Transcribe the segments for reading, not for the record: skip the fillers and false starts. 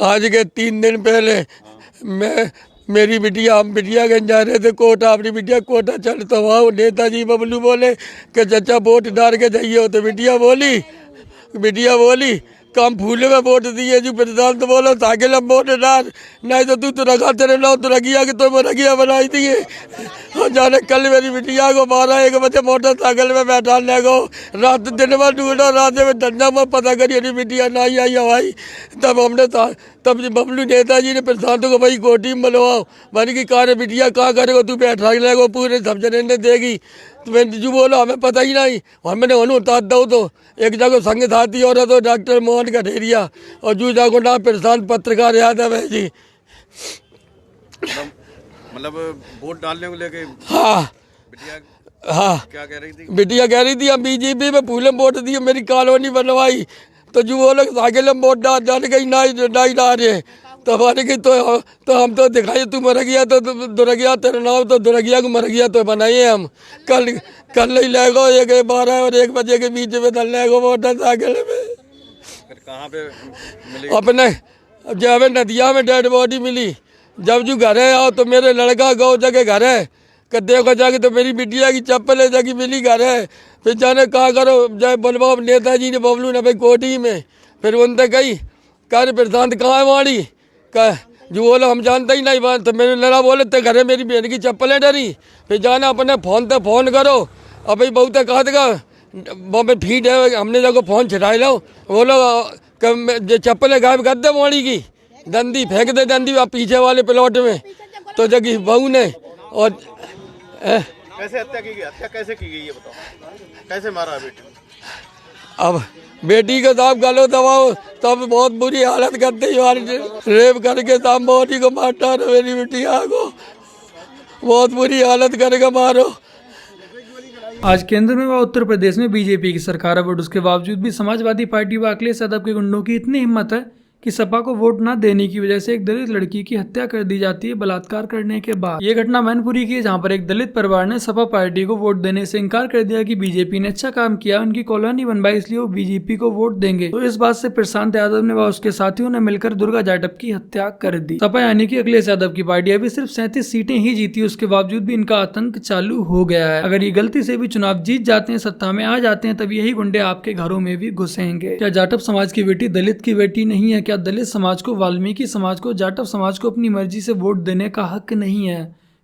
आज के 3 दिन पहले मैं मेरी बिटिया हम बिटियागंज जा रहे थे कोटा, अपनी बिटिया कोटा चल तो वहाँ नेताजी बबलू बोले कि चाचा वोट डाल के जाइए। तो बिटिया बोली कम फूले में वोट दिए जो प्रधान तो बोलो साइकिल में वोट डाल, नहीं तो तू रखा तेरे लो तो रगिया के तो रगिया बनाई दिए। और जाने कल मेरी बिटिया को 12-1 बजे मोटरसाइकिल में बैठा ले गो, रात दिन में ढूंढो, रात में डंडा में पता करिए नहीं बिटिया नहीं आई हवाई। तब बबलू नेताजी ने प्रशांत को भाई कोटी में बुलवाओ, मैंने की कार बिटिया कहाँ करेगा तू बैठा ले गो, पूरे सब जने ने देगी। तो मैं जो बोलो हमें पता ही नहीं, हमने उन्होंने उतार दो। तो एक जगह संग साथी और तो डॉक्टर मोहन कठेरिया और जो जगह नाम प्रशांत पत्रकार यादव है जी। मतलब वोट डालने को लेके हाँ क्या कह रही थी? बिटिया कह रही थी हम बीजेपी में फूले वोट दिए, मेरी कॉलोनी बनवाई। तो जो बोलो साइकिल में वोट डाल के नहीं डाल रहे। तो हमारे की तो हम तो दिखाई तू मर गया तो दुर्गिया तेरा नाम तो दुर्गिया को मर गया तो बनाइए हम। कल ही ले गो 12 और 1 बजे के बीच में डल ले गो मोटरसाइकिल में। कहाँ पे मिली? अपने जब नदिया में डेड बॉडी मिली। जब जो घर है आओ तो मेरे लड़का गौ जगह घर है कद्दे को जाके तो मेरी बिटिया की चप्पल है जाके मिली घर है। फिर जाने कहा करो जय बलबाब नेताजी ने बबलू ने भाई कोटी में। फिर उनसे कही कार्य प्रशांत कहाँ है वाड़ी कह जो बोलो हम जानते ही नहीं बात। तो मेरे लड़ा बोले तो घर है मेरी बहन की चप्पलें डरी। फिर जाना अपने फ़ोन पे फ़ोन करो। अब भाई बहुत कहा था बॉम्बे फीड है हमने जगह फ़ोन छिटाई लो, बोलो जो चप्पलें गायब कर दे वाड़ी की, डंडी फेंक दे डंडी पीछे वाले प्लॉट में। तो जगह बहू ने और कैसे हत्या की गई? हत्या कैसे की गई ये बताओ, कैसे मारा बेटी? अब बेटी के साथ गलो दबाओ तब बहुत बुरी हालत करते रेप करके साहब बॉडी को मारता रहो, मेरी बिटिया को बहुत बुरी हालत करके मारो। आज केंद्र में व उत्तर प्रदेश में बीजेपी की सरकार है, बट उसके बावजूद भी समाजवादी पार्टी व अखिलेश यादव के गुंडों की इतनी हिम्मत है कि सपा को वोट न देने की वजह से एक दलित लड़की की हत्या कर दी जाती है बलात्कार करने के बाद। ये घटना मैनपुरी की है, जहां पर एक दलित परिवार ने सपा पार्टी को वोट देने से इनकार कर दिया कि बीजेपी ने अच्छा काम किया, उनकी कॉलोनी बनवाई इसलिए वो बीजेपी को वोट देंगे। तो इस बात से प्रशांत यादव ने व उसके साथियों ने मिलकर दुर्गा जाटव की हत्या कर दी। सपा यानी कि अखिलेश यादव की पार्टी अभी सिर्फ 37 सीटें ही जीती, उसके बावजूद भी इनका आतंक चालू हो गया है। अगर ये गलती से भी चुनाव जीत जाते हैं, सत्ता में आ जाते हैं, तब यही गुंडे आपके घरों में भी घुसेंगे। क्या जाटव समाज की बेटी दलित की बेटी नहीं है? क्या दलित समाज को, वाल्मीकि समाज को, जाटव समाज को अपनी मर्जी से वोट देने का हक नहीं है?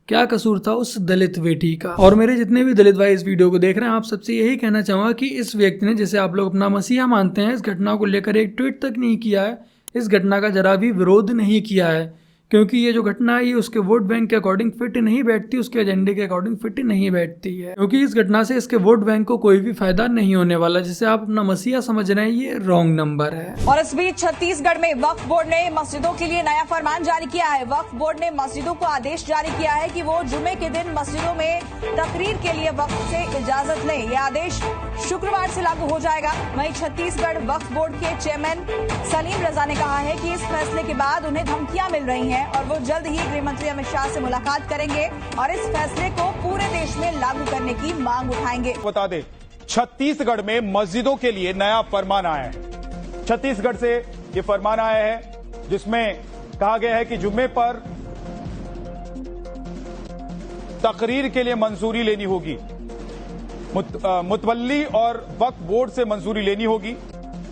क्या कसूर था उस दलित बेटी का? और मेरे जितने भी दलित भाई इस वीडियो को देख रहे हैं, आप सबसे यही कहना चाहूंगा कि इस व्यक्ति ने, जिसे आप लोग अपना मसीहा मानते हैं, इस घटना को लेकर एक ट्वीट तक नहीं किया है, इस घटना का जरा भी विरोध नहीं किया है, क्योंकि ये जो घटना है ये उसके वोट बैंक के अकॉर्डिंग फिट नहीं बैठती, उसके एजेंडे के अकॉर्डिंग फिट नहीं बैठती है। क्योंकि इस घटना से इसके वोट बैंक को कोई भी फायदा नहीं होने वाला। जिसे आप अपना मसीहा समझ रहे हैं, ये रॉन्ग नंबर है। और इस बीच छत्तीसगढ़ में वक्फ बोर्ड ने मस्जिदों के लिए नया फरमान जारी किया है। वक्फ बोर्ड ने मस्जिदों को आदेश जारी किया है कि वो जुमे के दिन मस्जिदों में तकरीर के लिए वक्फ से इजाजत लें। यह आदेश शुक्रवार से लागू हो जाएगा। वहीं छत्तीसगढ़ वक्फ बोर्ड के चेयरमैन सलीम रजा ने कहा है कि इस फैसले के बाद उन्हें धमकियां मिल रही हैं और वो जल्द ही गृह मंत्री अमित शाह से मुलाकात करेंगे और इस फैसले को पूरे देश में लागू करने की मांग उठाएंगे। बता दें, छत्तीसगढ़ में मस्जिदों के लिए नया फरमान आया है। छत्तीसगढ़ से ये फरमान आया है जिसमें कहा गया है कि जुम्मे पर तकरीर के लिए मंजूरी लेनी होगी, मुतवल्ली और वक्फ बोर्ड से मंजूरी लेनी होगी,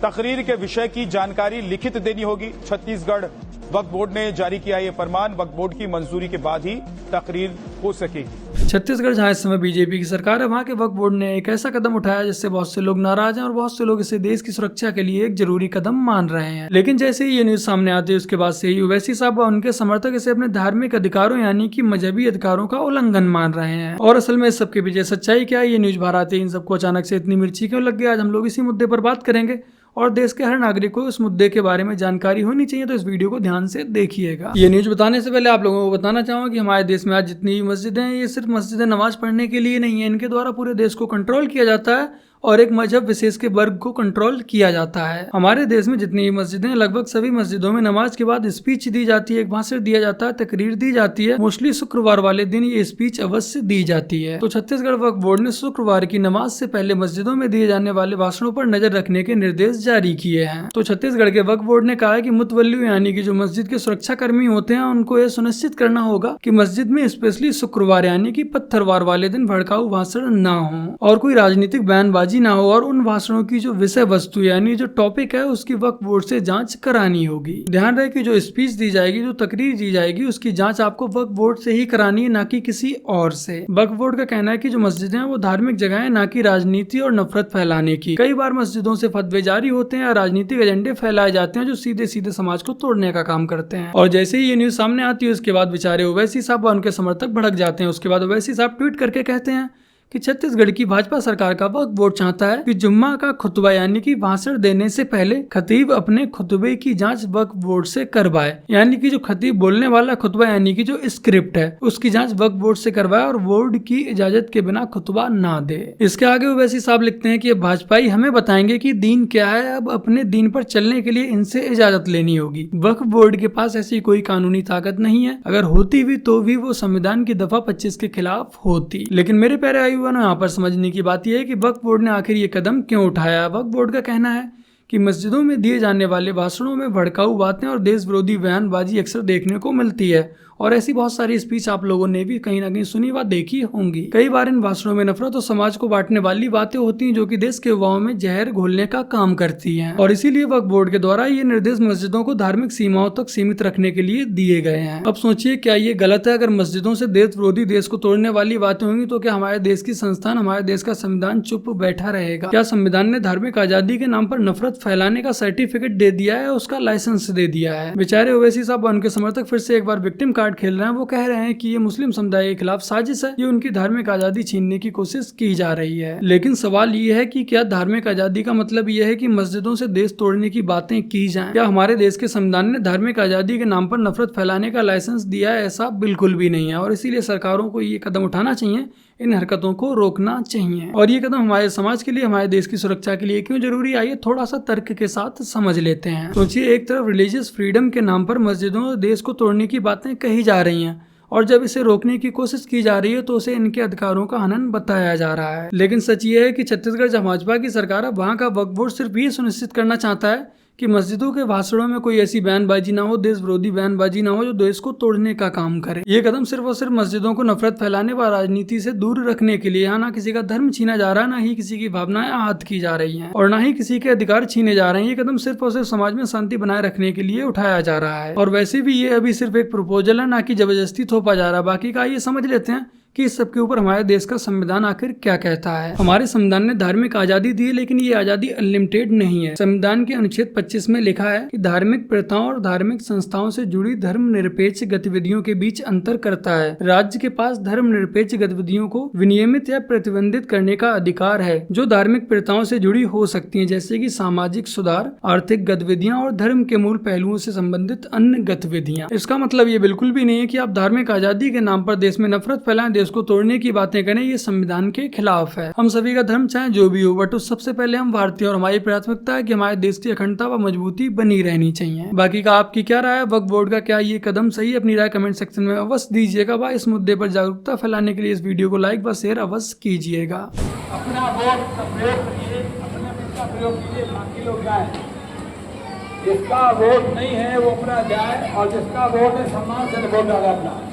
तकरीर के विषय की जानकारी लिखित देनी होगी। छत्तीसगढ़ वक्फ बोर्ड ने जारी किया ये फरमान, वक्फ बोर्ड की मंजूरी के बाद ही तकरीर हो सकेगी। छत्तीसगढ़ जहां इस समय बीजेपी की सरकार है, वहां के वक्फ बोर्ड ने एक ऐसा कदम उठाया जिससे बहुत से लोग नाराज हैं और बहुत से लोग इसे देश की सुरक्षा के लिए एक जरूरी कदम मान रहे हैं। लेकिन जैसे ही ये न्यूज सामने आती है, उसके बाद से ही ओवैसी साहब और उनके समर्थक इसे अपने धार्मिक अधिकारों यानी कि मजहबी अधिकारों का उल्लंघन मान रहे हैं। और असल में इस सबके पीछे सच्चाई क्या है, ये न्यूज बाहर आते ही इन सबको अचानक से इतनी मिर्ची क्यों लग गई, आज हम लोग इसी मुद्दे पर बात करेंगे। और देश के हर नागरिक को इस मुद्दे के बारे में जानकारी होनी चाहिए, तो इस वीडियो को ध्यान से देखिएगा। ये न्यूज बताने से पहले आप लोगों को बताना चाहूंगा कि हमारे देश में आज जितनी भी मस्जिदें हैं, ये सिर्फ मस्जिदें नमाज पढ़ने के लिए नहीं है, इनके द्वारा पूरे देश को कंट्रोल किया जाता है और एक मजहब विशेष के वर्ग को कंट्रोल किया जाता है। हमारे देश में जितनी भी मस्जिदें, लगभग सभी मस्जिदों में नमाज के बाद स्पीच दी जाती है, एक भाषण दिया जाता है, तकरीर दी जाती है। मोस्टली शुक्रवार वाले दिन ये स्पीच अवश्य दी जाती है। तो छत्तीसगढ़ वक्फ बोर्ड ने शुक्रवार की नमाज से पहले मस्जिदों में दिए जाने वाले भाषणों पर नजर रखने के निर्देश जारी किए हैं। तो छत्तीसगढ़ के वक्फ बोर्ड ने कहा है कि मुतवल्ली यानी कि जो मस्जिद के सुरक्षा कर्मी होते हैं, उनको यह सुनिश्चित करना होगा कि मस्जिद में स्पेशली शुक्रवार यानी कि पत्थरवार वाले दिन भड़काऊ भाषण ना हो और कोई राजनीतिक बयानबाजी ना हो, और उन भाषणों की जो विषय वस्तु यानी जो टॉपिक है उसकी वक्फ बोर्ड से जांच करानी होगी। ध्यान रहे कि जो स्पीच दी जाएगी, जो तकरीर दी जाएगी, उसकी जांच आपको वक्फ बोर्ड से ही करानी है, ना कि किसी और से। वक्फ बोर्ड का कहना है कि जो मस्जिदें हैं वो धार्मिक जगह है, ना कि राजनीति और नफरत फैलाने की। कई बार मस्जिदों से फतवे जारी होते हैं या राजनीतिक एजेंडे फैलाए जाते हैं जो सीधे सीधे समाज को तोड़ने का काम करते हैं। और जैसे ही ये न्यूज सामने आती है उसके बाद बेचारे ओवैसी साहब और उनके समर्थक भड़क जाते हैं। उसके बाद ओवैसी साहब ट्वीट करके कहते हैं कि छत्तीसगढ़ की भाजपा सरकार का वक्फ बोर्ड चाहता है कि जुम्मा का खुतबा यानी कि भाषण देने से पहले खतीब अपने खुतबे की जांच वक्फ बोर्ड से करवाए, यानी कि जो खतीब बोलने वाला खुतबा यानी कि जो स्क्रिप्ट है उसकी जांच वक्फ बोर्ड से करवाए और बोर्ड की इजाजत के बिना खुतबा ना दे। इसके आगे ओवैसी साहब लिखते हैं कि भाजपाई हमें बताएंगे कि दीन क्या है, अब अपने दीन पर चलने के लिए इनसे इजाजत लेनी होगी। वक्फ बोर्ड के पास ऐसी कोई कानूनी ताकत नहीं है, अगर होती भी तो भी वो संविधान की दफा 25 के खिलाफ होती। लेकिन मेरे प्यारे यहाँ पर समझने की बात यह है कि वक्फ बोर्ड ने आखिर ये कदम क्यों उठाया। वक्फ बोर्ड का कहना है कि मस्जिदों में दिए जाने वाले भाषणों में भड़काऊ बातें और देश विरोधी बयानबाजी अक्सर देखने को मिलती है, और ऐसी बहुत सारी स्पीच आप लोगों ने भी कहीं ना कहीं सुनी व देखी होंगी। कई बार इन भाषणों में नफरत और समाज को बांटने वाली बातें होती हैं जो कि देश के युवाओं में जहर घोलने का काम करती हैं, और इसीलिए वक्फ बोर्ड के द्वारा ये निर्देश मस्जिदों को धार्मिक सीमाओं तक सीमित रखने के लिए दिए गए हैं। अब सोचिए, क्या ये गलत है? अगर मस्जिदों से देश विरोधी, देश को तोड़ने वाली बातें होंगी तो क्या हमारे देश की संस्थान, हमारे देश का संविधान चुप बैठा रहेगा? क्या संविधान ने धार्मिक आजादी के नाम पर नफरत फैलाने का सर्टिफिकेट दे दिया है, उसका लाइसेंस दे दिया है? बेचारे ओवैसी साहब और उनके समर्थक फिर से एक बार विक्टिम कार्ड खेल रहे हैं। वो कह रहे हैं कि ये मुस्लिम समुदाय के खिलाफ साजिश है, ये उनकी धार्मिक आजादी छीनने की कोशिश की जा रही है। लेकिन सवाल ये है कि क्या धार्मिक आजादी का मतलब ये है कि मस्जिदों से देश तोड़ने की बातें की जाएं? क्या हमारे देश के संविधान ने धार्मिक आजादी के नाम पर नफरत फैलाने का लाइसेंस दिया है? ऐसा बिल्कुल भी नहीं है, और इसीलिए सरकारों को ये कदम उठाना चाहिए, इन हरकतों को रोकना चाहिए। और ये कदम हमारे समाज के लिए, हमारे देश की सुरक्षा के लिए क्यों जरूरी है, आइए थोड़ा सा तर्क के साथ समझ लेते हैं। सोचिए, एक तरफ रिलीजियस फ्रीडम के नाम पर मस्जिदों और देश को तोड़ने की बातें कही जा रही हैं, और जब इसे रोकने की कोशिश की जा रही है तो उसे इनके अधिकारों का हनन बताया जा रहा है। लेकिन सच ये है कि छत्तीसगढ़ जब भाजपा की सरकार है, वहाँ का वक्फ बोर्ड सिर्फ ये सुनिश्चित करना चाहता है कि मस्जिदों के भाषणों में कोई ऐसी बयानबाजी ना हो, देश विरोधी बयानबाजी ना हो जो देश को तोड़ने का काम करे। ये कदम सिर्फ और सिर्फ मस्जिदों को नफरत फैलाने व राजनीति से दूर रखने के लिए, यहाँ ना किसी का धर्म छीना जा रहा है, ना ही किसी की भावनाएं आहत की जा रही हैं, और ना ही किसी के अधिकार छीने जा रहे हैं। ये कदम सिर्फ और सिर्फ समाज में शांति बनाए रखने के लिए उठाया जा रहा है। और वैसे भी ये अभी सिर्फ एक प्रपोजल है, ना कि जबरदस्ती थोपा जा रहा है। बाकी का ये समझ लेते हैं कि इस सब के ऊपर हमारे देश का संविधान आखिर क्या कहता है। हमारे संविधान ने धार्मिक आजादी दी है, लेकिन ये आजादी अनलिमिटेड नहीं है। संविधान के अनुच्छेद 25 में लिखा है कि धार्मिक प्रथाओं और धार्मिक संस्थाओं से जुड़ी धर्मनिरपेक्ष गतिविधियों के बीच अंतर करता है। राज्य के पास धर्मनिरपेक्ष गतिविधियों को विनियमित या प्रतिबंधित करने का अधिकार है, जो धार्मिक प्रथाओं से जुड़ी हो सकती है, जैसे कि सामाजिक सुधार, आर्थिक गतिविधियां और धर्म के मूल पहलुओं से संबंधित अन्य गतिविधियां। इसका मतलब ये बिल्कुल भी नहीं है कि आप धार्मिक आजादी के नाम पर देश में नफरत फैलाएं, देश को तोड़ने की बातें करें। ये संविधान के खिलाफ है। हम सभी का धर्म चाहे जो भी हो, बट सबसे पहले हम भारतीय, और हमारी प्राथमिकता है कि हमारे देश की अखंडता व मजबूती बनी रहनी चाहिए। बाकी का आपकी क्या राय है? वक्फ बोर्ड का क्या ये कदम सही है? अपनी राय कमेंट सेक्शन में अवश्य दीजिएगा। व इस मुद्दे पर जागरूकता फैलाने के लिए इस वीडियो को लाइक व शेयर अवश्य कीजिएगा। अपना वोट का प्रयोग करिए, अपने वोट का प्रयोग कीजिए, बाकी लोग जाए। जिसका वोट नहीं है वो अपना जाए, और जिसका वोट है सम्मान से वोट डाला अपना।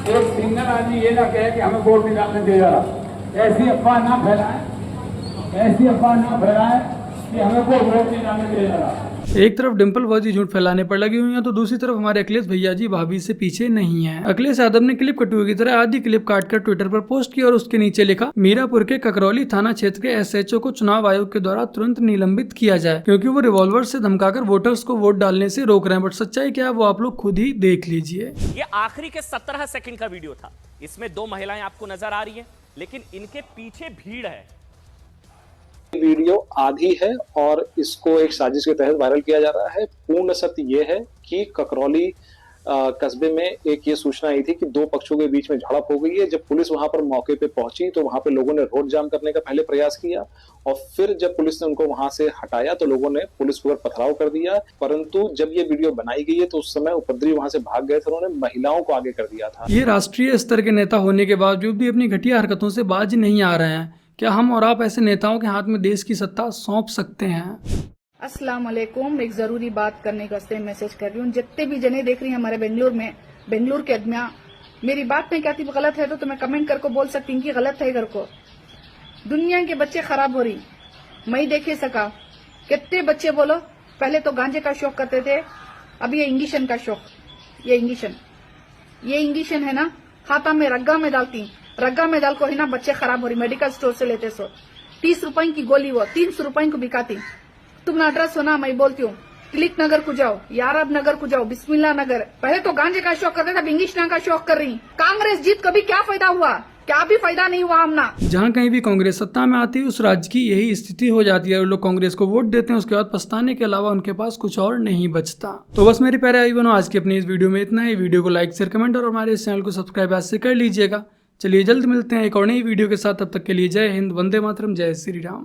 एक सिंगल आदमी ये ना कहे कि हमें वोट नहीं डालने दे रहा। ऐसी अफवाह ना फैलाएं, ऐसी अफवाह ना फैलाएं कि हमें कोई वोट नहीं डालने दे रहा। एक तरफ डिम्पल फौजी झूठ फैलाने पर लगी हुई हैं, तो दूसरी तरफ हमारे अखिलेश भैया जी भाभी से पीछे नहीं है। अखिलेश यादव ने क्लिप कटुए की तरह आधी क्लिप काटकर ट्विटर पर पोस्ट की और उसके नीचे लिखा, मीरापुर के ककरौली थाना क्षेत्र के एसएचओ को चुनाव आयोग के द्वारा तुरंत निलंबित किया जाए, क्योंकि वो रिवॉल्वर से धमकाकर वोटर्स को वोट डालने से रोक रहे हैं। बट सच्चाई क्या है वो आप लोग खुद ही देख लीजिए। ये आखिरी के 17 सेकंड का वीडियो था। इसमें 2 महिलाएं आपको नजर आ रही हैं, लेकिन इनके पीछे भीड़ है। वीडियो आधी है और इसको एक साजिश के तहत वायरल किया जा रहा है। पूर्ण सत्य यह है कि ककरौली कस्बे में एक ये सूचना आई थी कि दो पक्षों के बीच में झड़प हो गई है। जब पुलिस वहां पर मौके पे पहुंची तो वहां पे लोगों ने रोड जाम करने का पहले प्रयास किया और फिर जब पुलिस ने उनको वहां से हटाया तो लोगों ने पुलिस पर पथराव कर दिया। परंतु जब ये वीडियो बनाई गई है तो उस समय उपद्रवी वहां से भाग गए थे, उन्होंने महिलाओं को आगे कर दिया था। ये राष्ट्रीय स्तर के नेता होने के बावजूद भी अपनी घटिया हरकतों से बाज नहीं आ रहे हैं। क्या हम और आप ऐसे नेताओं के हाथ में देश की सत्ता सौंप सकते हैं? अस्सलाम वालेकुम। एक जरूरी बात करने के वास्ते मैसेज कर रही हूँ। जितने भी जने देख रही हैं हमारे बेंगलुरु के आदमियां, मेरी बात नहीं कहती गलत है तो मैं कमेंट करके बोल सकती हूँ कि गलत है। घर को दुनिया के बच्चे खराब हो रही, मैं देखे सका कितने बच्चे बोलो पहले तो गांजे का शौक करते थे, अब ये इंगिशन का शौक। ये इंगिशन है ना, खाता में रग्गा में डालती, रग्गा में डाल को है ना बच्चे खराब हो रही। मेडिकल स्टोर से लेते सो 30 रुपए की गोली वो 300 रुपए को बिकाती। तुम ना एड्रेस हो ना, मैं बोलती हूँ तिलक नगर को जाओ, यारब नगर को जाओ, बिस्मिल्लाह नगर। पहले तो गांजे का शौक करते थे, अब इंगिशना का शौक कर रही। कांग्रेस जीत कभी क्या फायदा हुआ? क्या भी फायदा नहीं हुआ। हमना जहाँ कहीं भी कांग्रेस सत्ता में आती है उस राज्य की यही स्थिति हो जाती है। लोग कांग्रेस को वोट देते हैं, उसके बाद पछताने के अलावा उनके पास कुछ और नहीं बचता। तो बस मेरे प्यारे भाई बहनों, आज की अपनी इस वीडियो में इतना ही। वीडियो को लाइक शेयर कमेंट और हमारे इस चैनल को सब्सक्राइब आज से कर लीजिएगा। चलिए जल्द मिलते हैं एक और नई वीडियो के साथ, तब तक के लिए जय हिंद, वंदे मातरम, जय श्री राम।